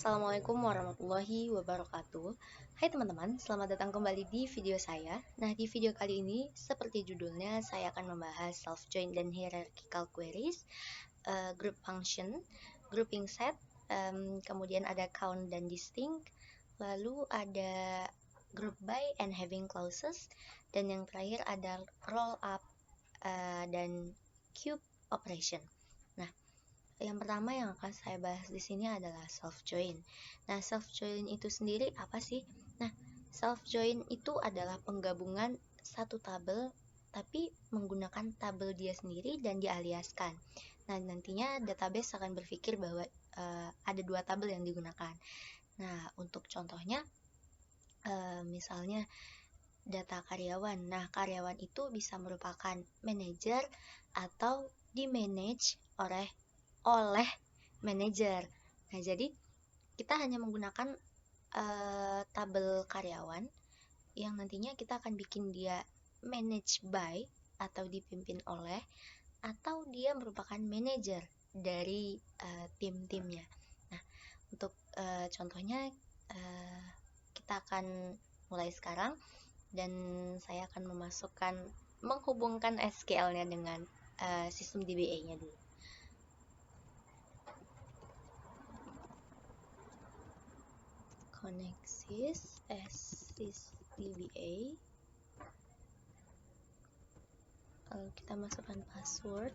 Assalamualaikum warahmatullahi wabarakatuh. Hai teman-teman, selamat datang kembali di video saya. Nah, di video kali ini, seperti judulnya, saya akan membahas self-join dan hierarchical queries, group function, grouping set, kemudian ada count dan distinct, lalu ada group by and having clauses, dan yang terakhir ada roll up dan cube operation. Nah, yang pertama yang akan saya bahas di sini adalah self join. Nah, self join itu sendiri apa sih? Nah, self join itu adalah penggabungan satu tabel tapi menggunakan tabel dia sendiri dan dialiaskan. Nah, nantinya database akan berpikir bahwa ada dua tabel yang digunakan. Nah, untuk contohnya misalnya data karyawan. Nah, karyawan itu bisa merupakan manajer atau di-manage oleh manajer. Nah, jadi kita hanya menggunakan tabel karyawan yang nantinya kita akan bikin dia manage by atau dipimpin oleh, atau dia merupakan manajer dari tim-timnya. Nah, untuk contohnya kita akan mulai sekarang dan saya akan menghubungkan SQL-nya dengan sistem DBA-nya dulu. Connexis SysDBA, lalu kita masukkan password.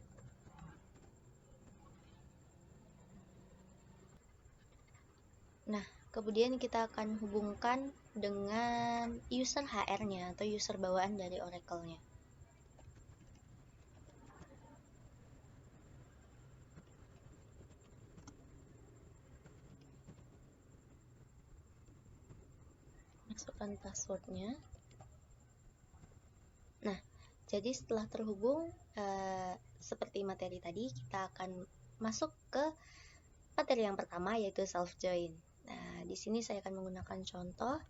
Nah, kemudian kita akan hubungkan dengan user HR-nya atau user bawaan dari Oracle-nya. Masukkan passwordnya. Nah, jadi setelah terhubung seperti materi tadi, kita akan masuk ke materi yang pertama, yaitu self join. Nah, di sini saya akan menggunakan contoh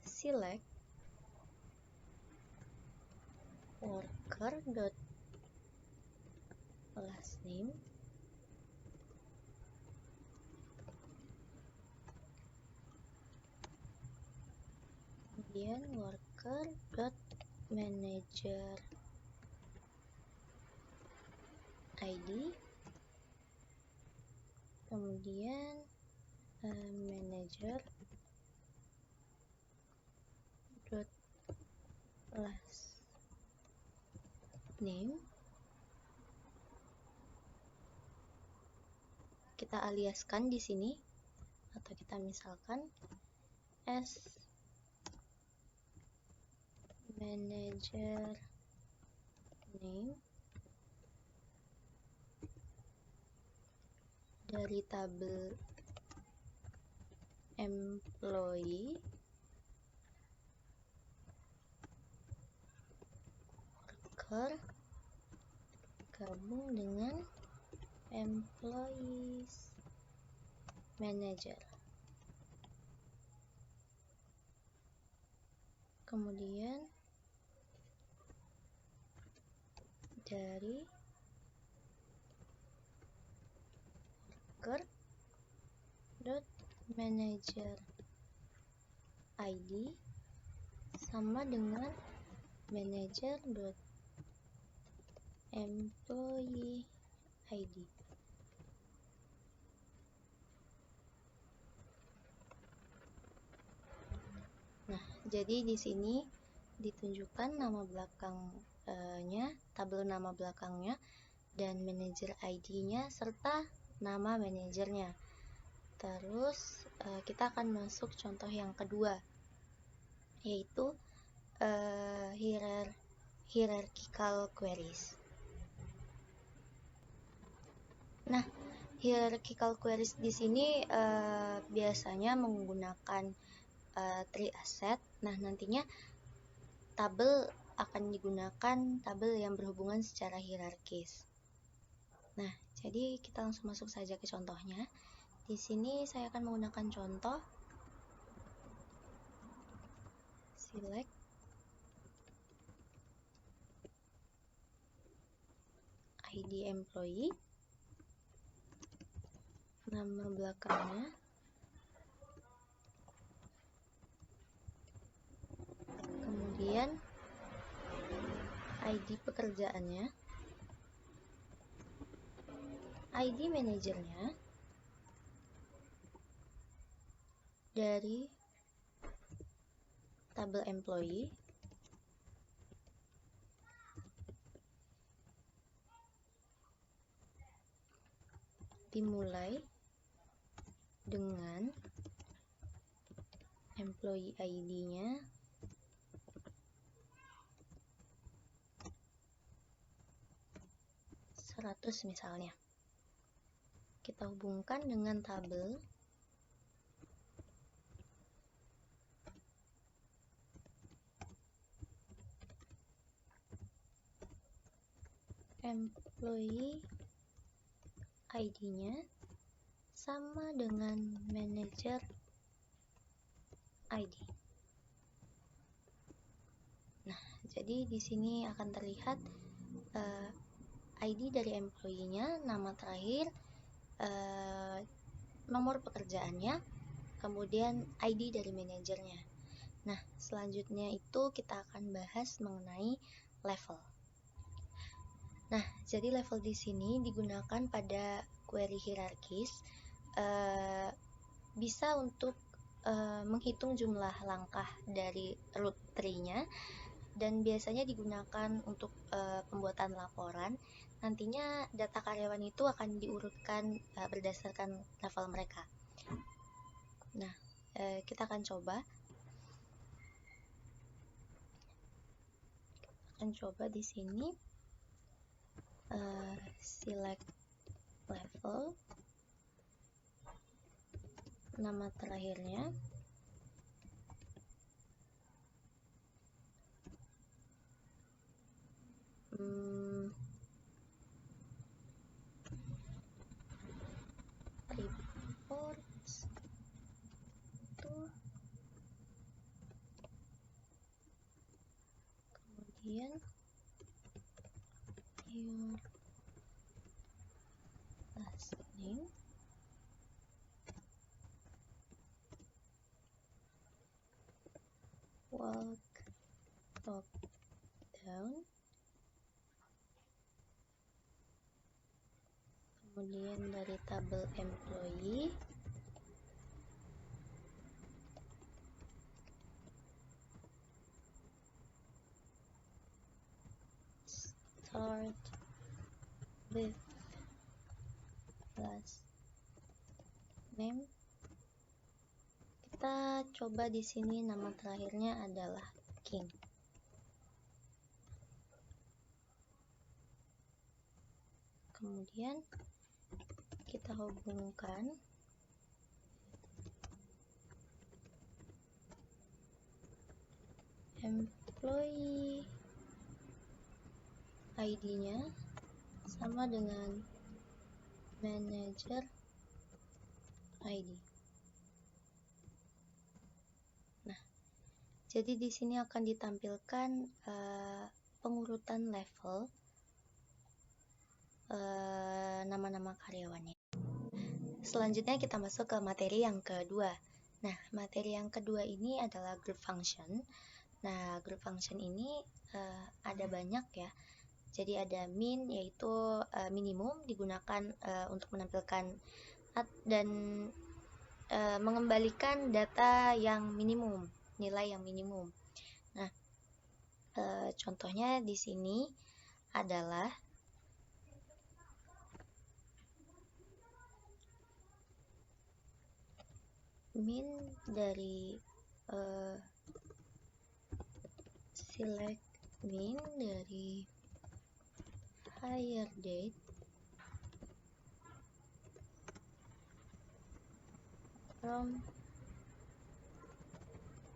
select worker dot last name kemudian worker dot manager ID, kemudian manager dot last name. Kita aliaskan di sini, atau kita misalkan as manager name dari tabel employee worker gabung dengan employees manager. Kemudian dari worker dot manager ID sama dengan manager dot employee ID. Nah, jadi di sini ditunjukkan nama belakangnya, tabel nama belakangnya, dan manager ID-nya serta nama manajernya. Terus kita akan masuk contoh yang kedua, yaitu hierarchical queries. Nah, hierarchical queries di sini biasanya menggunakan tree asset. Nah, nantinya tabel akan digunakan tabel yang berhubungan secara hierarkis. Nah, jadi kita langsung masuk saja ke contohnya. Di sini saya akan menggunakan contoh select ID employee nama belakangnya, kemudian ID pekerjaannya, ID manajernya, dari tabel employee, dimulai dengan employee ID-nya misalnya. Kita hubungkan dengan tabel employee ID-nya sama dengan manager ID. Nah, jadi di sini akan terlihat ID dari employee-nya, nama terakhir, nomor pekerjaannya, kemudian ID dari manajernya. Nah, selanjutnya itu kita akan bahas mengenai level. Nah, jadi level di sini digunakan pada query hierarkis, bisa untuk menghitung jumlah langkah dari root tree-nya, dan biasanya digunakan untuk pembuatan laporan. Nantinya data karyawan itu akan diurutkan berdasarkan level mereka. Nah, kita akan coba. Di sini select level, nama terakhirnya, reports to, kemudian your last name, walk top down, kemudian dari tabel employee, start with last name. Kita coba di sini nama terakhirnya adalah King. Kemudian kita hubungkan employee ID-nya sama dengan manager ID. Nah, jadi di sini akan ditampilkan pengurutan level nama-nama karyawannya. Selanjutnya kita masuk ke materi yang kedua. Nah, materi yang kedua ini adalah group function. Nah, group function ini ada banyak ya. Jadi ada min, yaitu minimum, digunakan untuk menampilkan dan mengembalikan data yang minimum, nilai yang minimum. Nah, contohnya di sini adalah min dari select min dari hire date from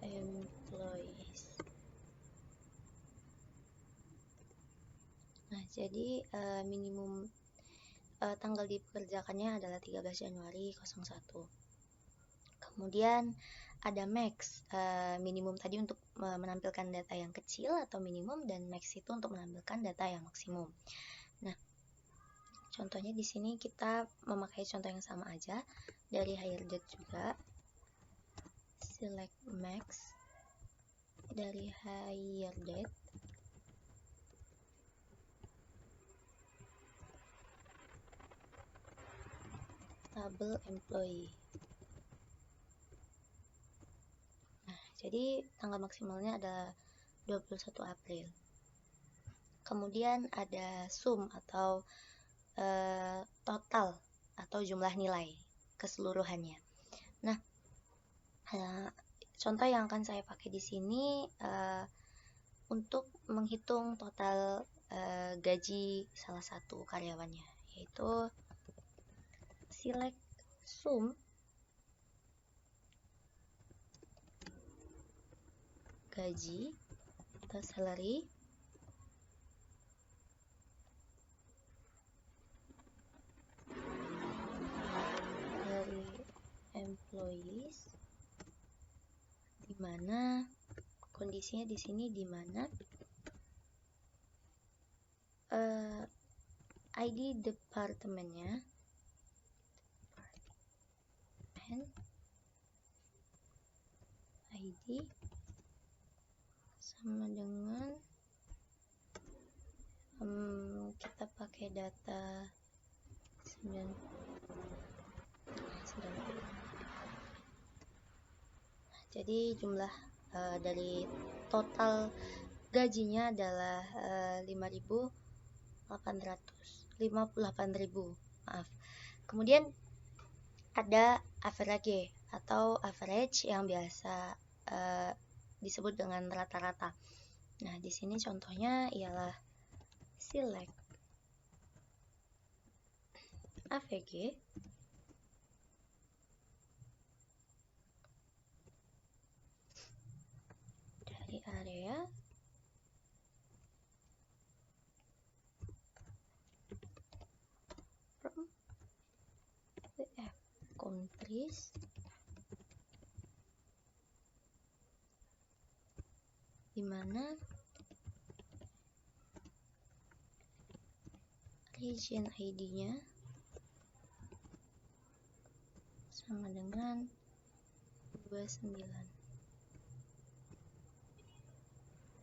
employees. Nah, jadi minimum tanggal dipekerjakannya adalah 13 Januari 01. Kemudian ada max, minimum tadi untuk menampilkan data yang kecil atau minimum, dan max itu untuk menampilkan data yang maksimum. Nah, contohnya di sini kita memakai contoh yang sama aja dari hire date juga. Select max dari hire date. Tabel employee. Nah, jadi tanggal maksimalnya adalah 21 April. Kemudian ada sum atau total atau jumlah nilai keseluruhannya. Nah, contoh yang akan saya pakai di sini untuk menghitung total gaji salah satu karyawannya, yaitu select sum gaji atau salary dari employees, di mana kondisinya di sini di mana ID departemennya ID sama dengan kita pakai data 90. Jadi jumlah dari total gajinya adalah 58.000, maaf. Kemudian ada average atau average yang biasa disebut dengan rata-rata. Nah, di sini contohnya ialah select AVG dari area from WF countries di mana region ID-nya sama dengan 29.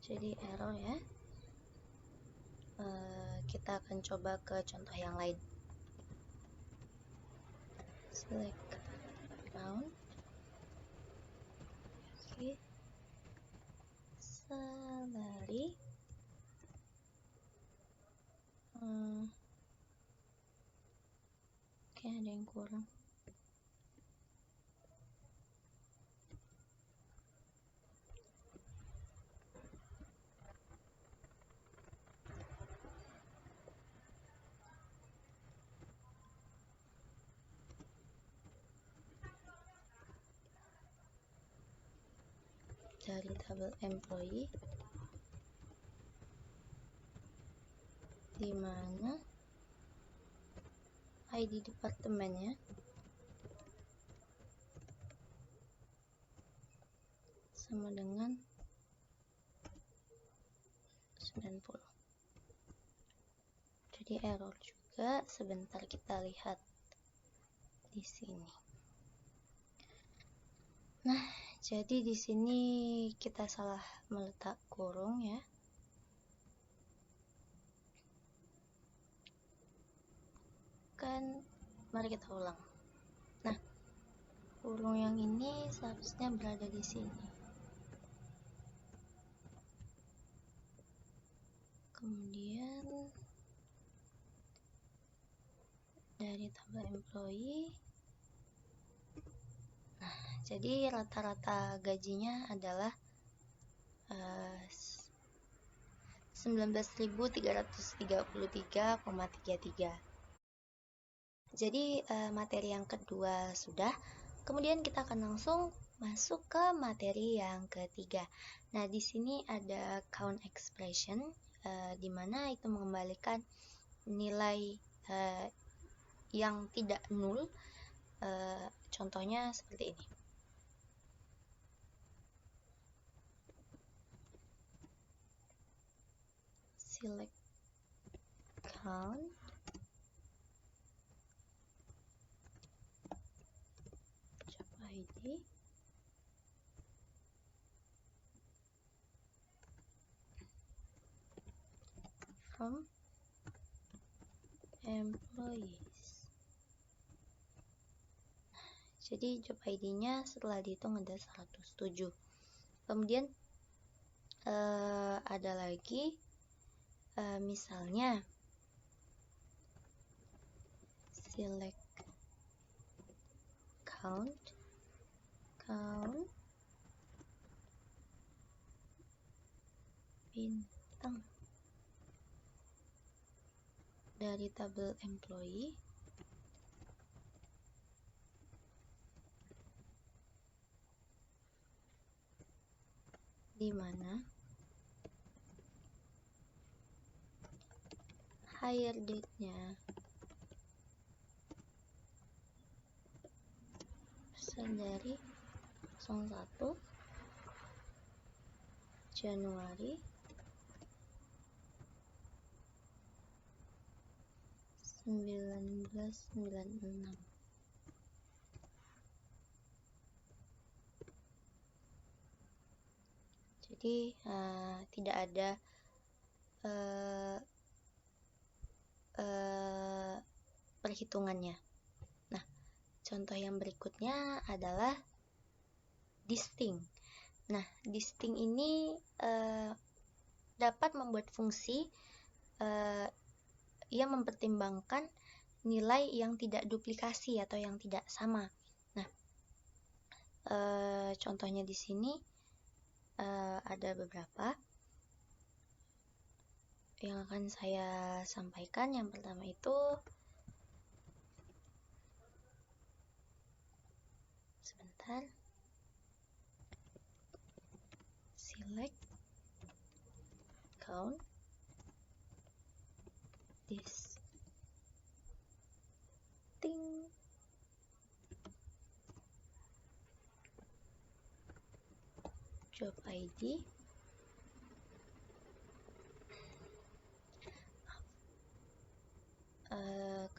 Jadi error ya. Kita akan coba ke contoh yang lain. Select round. Oke. Salary. Oke, ada yang kurang. Dari tabel employee, di mana ID departemennya sama dengan 90. Jadi error juga. Sebentar kita lihat di sini. Nah, jadi di sini kita salah meletak kurung ya. Kan mari kita ulang. Nah, kurung yang ini seharusnya berada di sini. Kemudian dari tabel employee. Nah, jadi rata-rata gajinya adalah 19.333,33. Jadi materi yang kedua sudah. Kemudian kita akan langsung masuk ke materi yang ketiga. Nah, di sini ada count expression, di mana itu mengembalikan nilai yang tidak nul. Contohnya seperti ini. Select count ID from employees. Jadi job ID-nya setelah dihitung ada 107. Kemudian ada lagi misalnya select count bintang dari tabel employee di mana hire date-nya dari 01 Januari 1996. Jadi tidak ada perhitungannya. Nah, contoh yang berikutnya adalah distinct. Nah, distinct ini dapat membuat fungsi yang mempertimbangkan nilai yang tidak duplikasi atau yang tidak sama. Nah, contohnya di sini ada beberapa yang akan saya sampaikan. Yang pertama itu sebentar, select count distinct job ID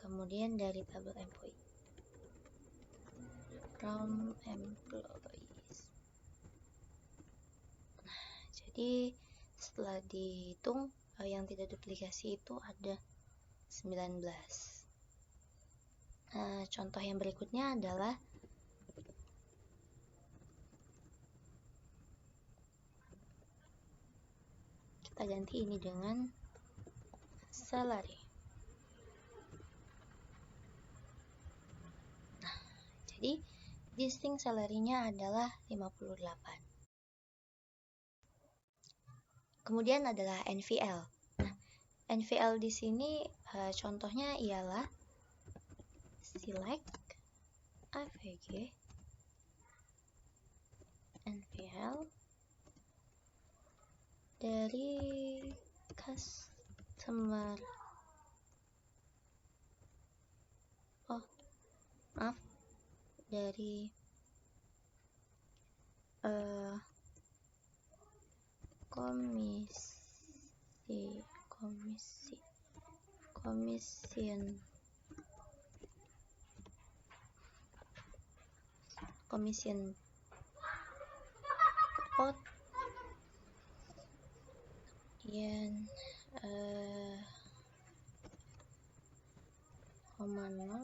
kemudian dari tabel employee from employees. Jadi setelah dihitung yang tidak duplikasi itu ada 19. Contoh yang berikutnya adalah kita ganti ini dengan salary. Nah, jadi distinct salary-nya adalah 58. Kemudian adalah NVL. Nah, NVL di sini contohnya ialah select AVG NVL dari customer dari commission pot, kemudian komando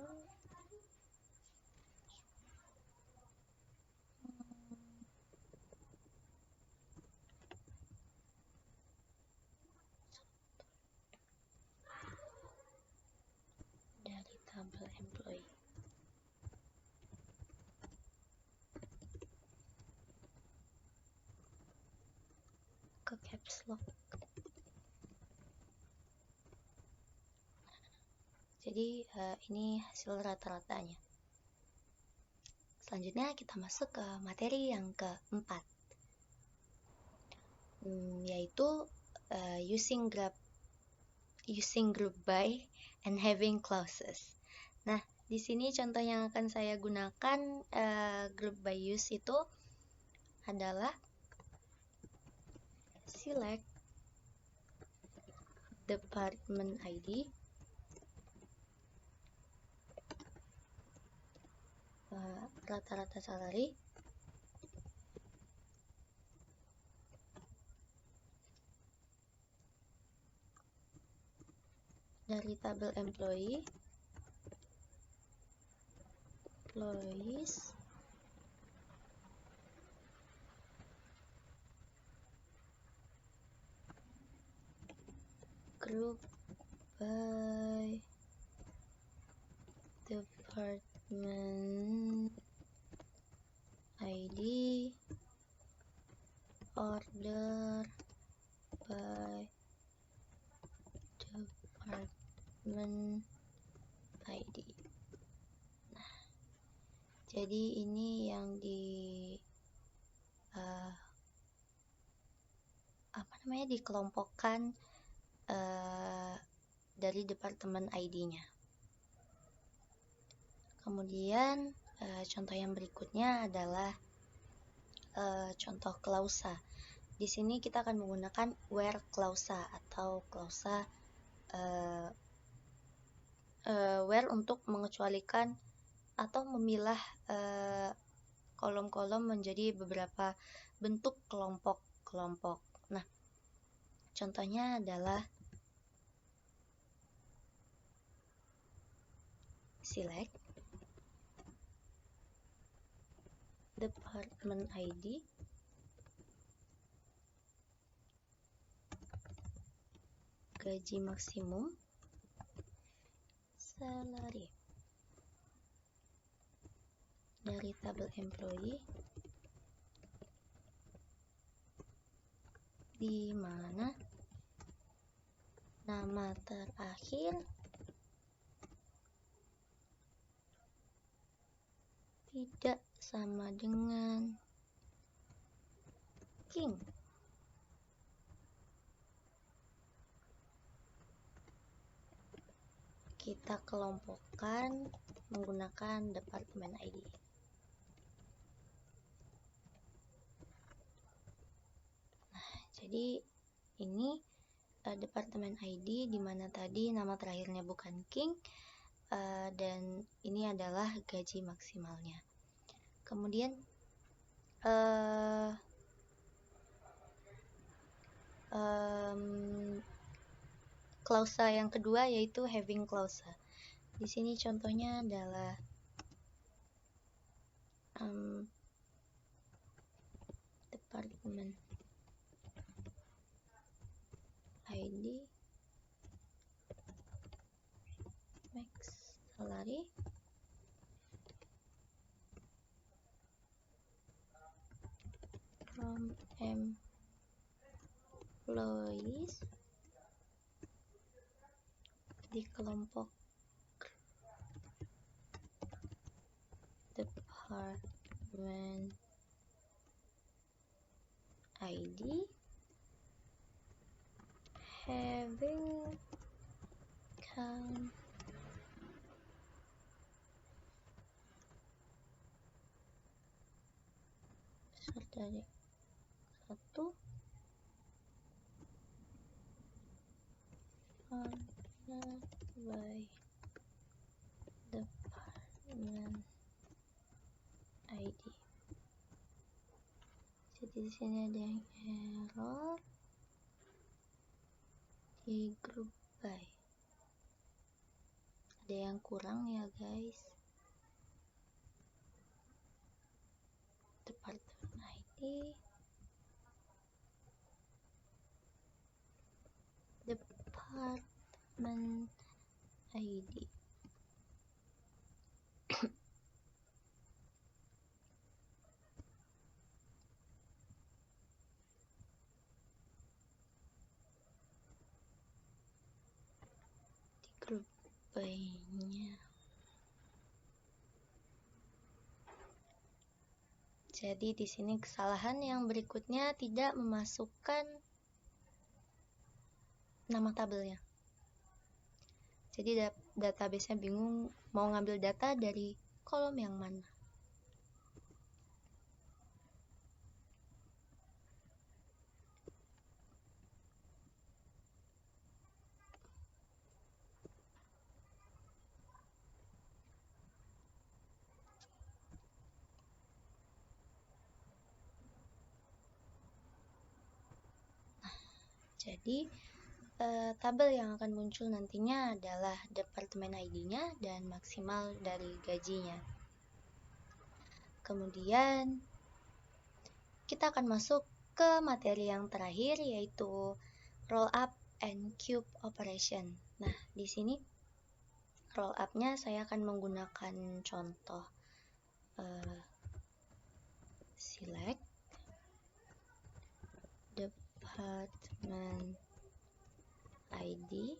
dari tabel employee. Ke caps lock. Jadi ini hasil rata-ratanya. Selanjutnya kita masuk ke materi yang keempat, yaitu using group by and having clauses. Nah, di sini contoh yang akan saya gunakan group by use itu adalah select department ID rata-rata salary. Dari tabel employees, group by department ID, order by department ID. Nah, jadi ini yang dikelompokkan dari departemen ID-nya. Kemudian contoh yang berikutnya adalah contoh klausa. Di sini kita akan menggunakan where klausa atau klausa where untuk mengecualikan atau memilah kolom-kolom menjadi beberapa bentuk kelompok-kelompok. Nah, contohnya adalah select department ID, gaji maksimum, salary. Dari tabel employee, di mana nama terakhir tidak sama dengan King. Kita kelompokkan menggunakan departemen ID. Nah, jadi ini departemen ID di mana tadi nama terakhirnya bukan King, dan ini adalah gaji maksimalnya. Kemudian klausa yang kedua yaitu having klausa. Di sini contohnya adalah department ID, max salary, from employees, di kelompok department ID, having count dari 1 order by department ID. Jadi di sini ada yang error di group by. Ada yang kurang ya guys. Department ID, department ID. Di grup by-nya. Jadi di sini kesalahan yang berikutnya tidak memasukkan nama tabelnya. Jadi database-nya bingung mau ngambil data dari kolom yang mana. Jadi tabel yang akan muncul nantinya adalah departemen ID-nya dan maksimal dari gajinya. Kemudian kita akan masuk ke materi yang terakhir, yaitu roll up and cube operation. Nah, di sini roll up-nya saya akan menggunakan contoh select department ID,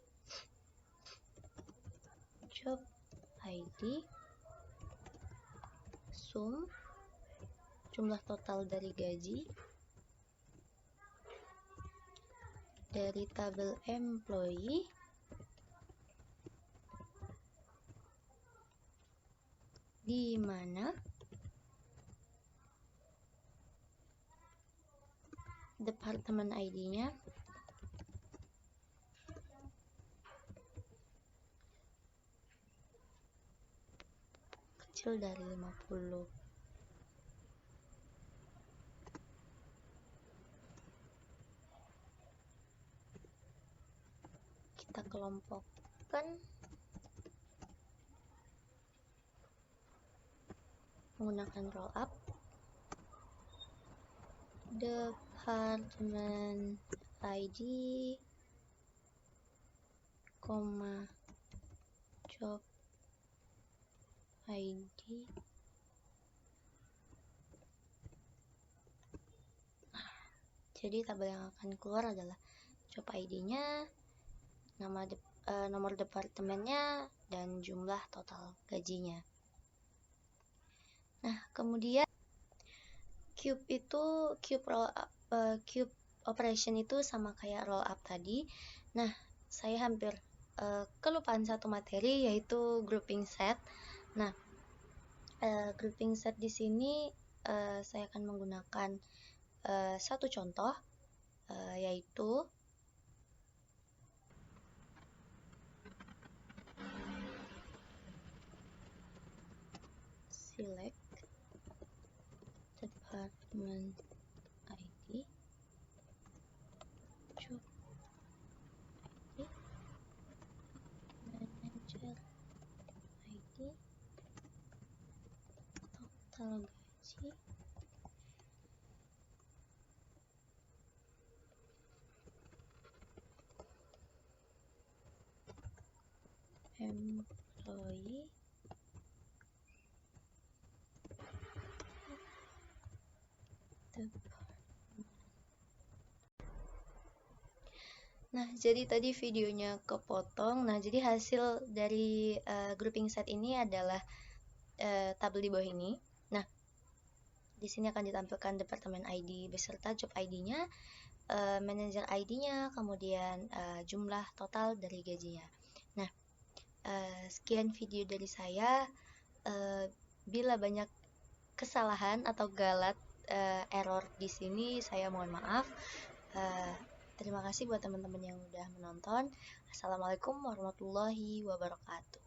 job ID, sum, jumlah total dari gaji, dari tabel employee, di mana departemen ID-nya kecil dari 50. Kita kelompokkan menggunakan roll up, department ID, job ID. Jadi tabel yang akan keluar adalah job ID-nya, nomor departemennya, dan jumlah total gajinya. Nah, kemudian cube operation itu sama kayak roll up tadi. Nah, saya hampir kelupaan satu materi, yaitu grouping set. Nah, grouping set di sini saya akan menggunakan satu contoh, yaitu select department ID, job ID, manager ID, total gaji, employee, Nah, jadi tadi videonya kepotong. Nah, jadi hasil dari grouping set ini adalah tabel di bawah ini. Nah, di sini akan ditampilkan departemen ID beserta job ID-nya, manager ID-nya, kemudian jumlah total dari gajinya. Nah, sekian video dari saya. Bila banyak kesalahan atau galat error di sini, saya mohon maaf. Terima kasih buat teman-teman yang udah menonton. Assalamualaikum warahmatullahi wabarakatuh.